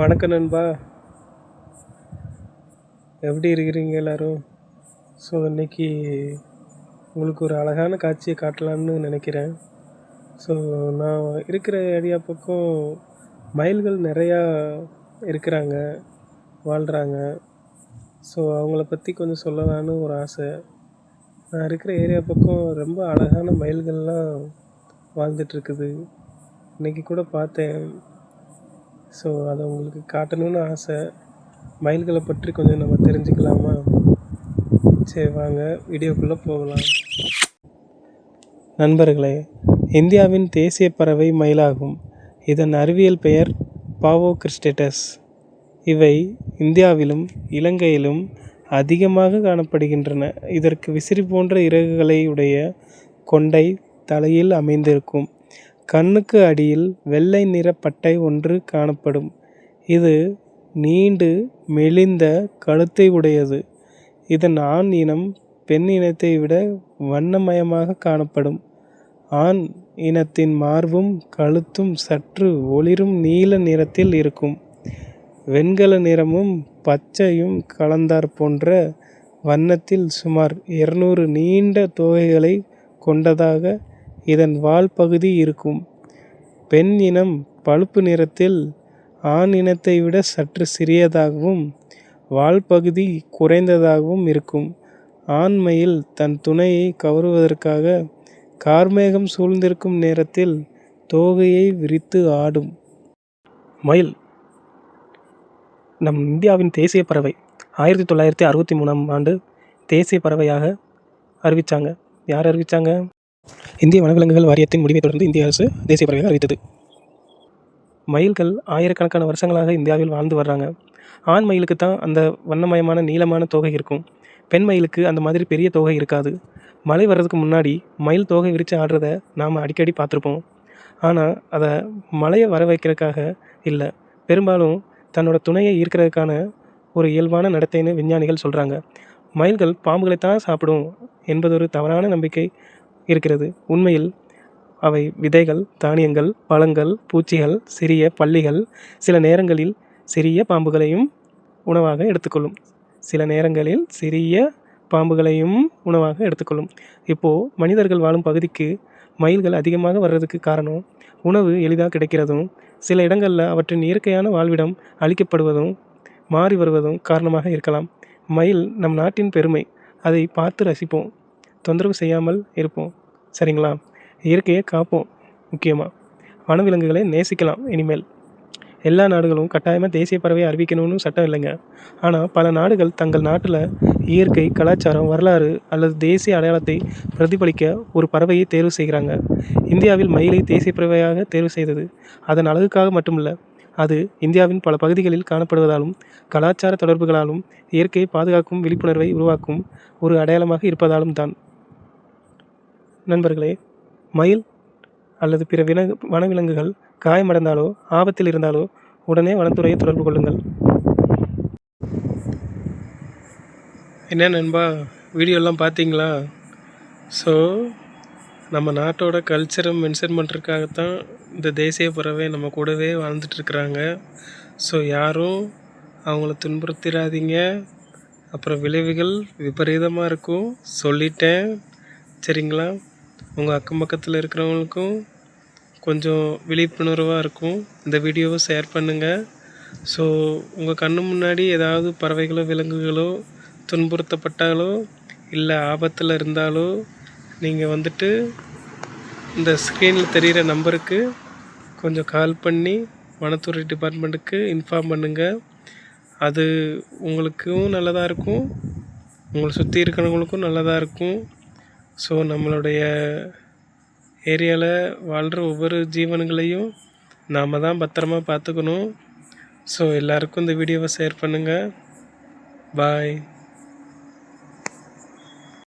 வணக்கம் நண்பா, எப்படி இருக்கிறீங்க எல்லோரும்? ஸோ இன்றைக்கி உங்களுக்கு ஒரு அழகான காட்சியை காட்டலான்னு நினைக்கிறேன். ஸோ நான் இருக்கிற ஏரியா பக்கம் மயில்கள் நிறையா இருக்கிறாங்க, வாழ்கிறாங்க. ஸோ அவங்கள பற்றி கொஞ்சம் சொல்லலான்னு ஒரு ஆசை. நான் இருக்கிற ஏரியா பக்கம் ரொம்ப அழகான மயில்கள்லாம் வாழ்ந்துட்டுருக்குது. இன்றைக்கி கூட பார்த்தேன். ஸோ அதை உங்களுக்கு காட்டணுன்னு ஆசை. மயில்களை பற்றி கொஞ்சம் நம்ம தெரிஞ்சுக்கலாமா? சரி வாங்க வீடியோக்குள்ளே போகலாம். நண்பர்களே, இந்தியாவின் தேசிய பறவை மயிலாகும். இதன் அறிவியல் பெயர் பாவோ கிறிஸ்டேட்டஸ். இவை இந்தியாவிலும் இலங்கையிலும் அதிகமாக காணப்படுகின்றன. இதற்கு விசிறி போன்ற இறகுகளை உடைய கொண்டை தலையில் அமைந்திருக்கும். கண்ணுக்கு அடியில் வெள்ளை நிற பட்டை ஒன்று காணப்படும். இது நீண்டு மெலிந்த கழுத்தை உடையது. இதன் ஆண் இனம் பெண் இனத்தை விட வண்ணமயமாக காணப்படும். ஆண் இனத்தின் மார்பும் கழுத்தும் சற்று ஒளிரும் நீல நிறத்தில் இருக்கும். வெண்கல நிறமும் பச்சையும் கலந்தாற் போன்ற வண்ணத்தில் சுமார் 200 நீண்ட தோகைகளை கொண்டதாக இதன் வால் பகுதி இருக்கும். பெண் இனம் பழுப்பு நிறத்தில் ஆண் இனத்தை விட சற்று சிறியதாகவும் வால் பகுதி குறைந்ததாகவும் இருக்கும். ஆண் மயில் தன் துணையை கவருவதற்காக கார்மேகம் சூழ்ந்திருக்கும் நேரத்தில் தோகையை விரித்து ஆடும். மயில் நம் இந்தியாவின் தேசிய பறவை. 1963ஆம் ஆண்டு தேசிய பறவையாக அறிவித்தாங்க. யார் அறிவித்தாங்க? இந்திய வனவிலங்குகள் வாரியத்தின் முடிவை தொடர்ந்து இந்திய அரசு தேசிய பறவையாக அறிவித்தது. மயில்கள் ஆயிரக்கணக்கான வருஷங்களாக இந்தியாவில் வாழ்ந்து வர்றாங்க. ஆண் மயிலுக்கு தான் அந்த வண்ணமயமான நீளமான தோகை இருக்கும். பெண் மயிலுக்கு அந்த மாதிரி பெரிய தோகை இருக்காது. மழை வர்றதுக்கு முன்னாடி மயில் தோகை விரித்து ஆடுறத நாம் அடிக்கடி பார்த்துருப்போம். ஆனால் அதை மழையை வர வைக்கிறதுக்காக இல்லை, பெரும்பாலும் தன்னோட துணையை ஈர்க்கிறதுக்கான ஒரு இயல்பான நடத்தைன்னு விஞ்ஞானிகள் சொல்கிறாங்க. மயில்கள் பாம்புகளை தான் சாப்பிடும் என்பதொரு தவறான நம்பிக்கை இருக்கிறது. உண்மையில் அவை விதைகள், தானியங்கள், பழங்கள், பூச்சிகள், சிறிய பல்லிகள், சில நேரங்களில் சிறிய பாம்புகளையும் உணவாக எடுத்துக்கொள்ளும். இப்போது மனிதர்கள் வாழும் பகுதிக்கு மயில்கள் அதிகமாக வர்றதுக்கு காரணம் உணவு எளிதாக கிடைக்கிறதும், சில இடங்களில் அவற்றின் இயற்கையான வாழ்விடம் அழிக்கப்படுவதும் மாறி வருவதும் காரணமாக இருக்கலாம். மயில் நம் நாட்டின் பெருமை. அதை பார்த்து ரசிப்போம், தொந்தரவு செய்யாமல் இருப்போம். சரிங்களா? இயற்கையை காப்போம். முக்கியமாக வனவிலங்குகளை நேசிக்கலாம். இனிமேல் எல்லா நாடுகளும் கட்டாயமாக தேசிய பறவையை அறிவிக்கணும்னு சட்டம் இல்லைங்க. ஆனால் பல நாடுகள் தங்கள் நாட்டில் இயற்கை, கலாச்சாரம், வரலாறு அல்லது தேசிய அடையாளத்தை பிரதிபலிக்க ஒரு பறவையை தேர்வு செய்கிறாங்க. இந்தியாவில் மயிலை தேசிய பறவையாக தேர்வு செய்தது அதன் அழகுக்காக மட்டுமல்ல, அது இந்தியாவின் பல பகுதிகளில் காணப்படுவதாலும் கலாச்சார தொடர்புகளாலும் இயற்கையை பாதுகாக்கும் விழிப்புணர்வை உருவாக்கும் ஒரு அடையாளமாக இருப்பதாலும் தான். நண்பர்களே, மயில் அல்லது பிற வனவிலங்குகள் காயமடைந்தாலோ ஆபத்தில் இருந்தாலோ உடனே வனத்துறையை தொடர்பு கொள்ளுங்கள். என்ன நண்பா, வீடியோலாம் பார்த்தீங்களா? ஸோ நம்ம நாட்டோட கல்ச்சரை மென்ஷன் பண்ணுறதுக்காகத்தான் இந்த தேசிய பறவை நம்ம கூடவே வாழ்ந்துட்டுருக்குறாங்க. ஸோ யாரும் அவங்கள துன்புறுத்திடாதீங்க. அப்புறம் விளைவுகள் விபரீதமாக இருக்கும். சொல்லிட்டேன், சரிங்களா? உங்கள் அக்கம் பக்கத்தில் இருக்கிறவங்களுக்கும் கொஞ்சம் விழிப்புணர்வாக இருக்கும். இந்த வீடியோவை ஷேர் பண்ணுங்கள். ஸோ உங்கள் கண்ணு முன்னாடி ஏதாவது பறவைகளோ விலங்குகளோ துன்புறுத்தப்பட்டாலோ இல்லை ஆபத்தில் இருந்தாலோ நீங்கள் வந்துட்டு இந்த ஸ்க்ரீனில் தெரிகிற நம்பருக்கு கொஞ்சம் கால் பண்ணி வனத்துறை டிபார்ட்மெண்ட்டுக்கு இன்ஃபார்ம் பண்ணுங்கள். அது உங்களுக்கும் நல்லதாக இருக்கும், உங்களை சுற்றி இருக்கிறவங்களுக்கும் நல்லதாக இருக்கும். ஸோ நம்மளுடைய ஏரியாவில் வாழ்கிற ஒவ்வொரு ஜீவன்களையும் நாம் தான் பத்திரமா பார்த்துக்கணும். ஸோ எல்லாருக்கும் இந்த வீடியோவை ஷேர் பண்ணுங்கள். பாய்.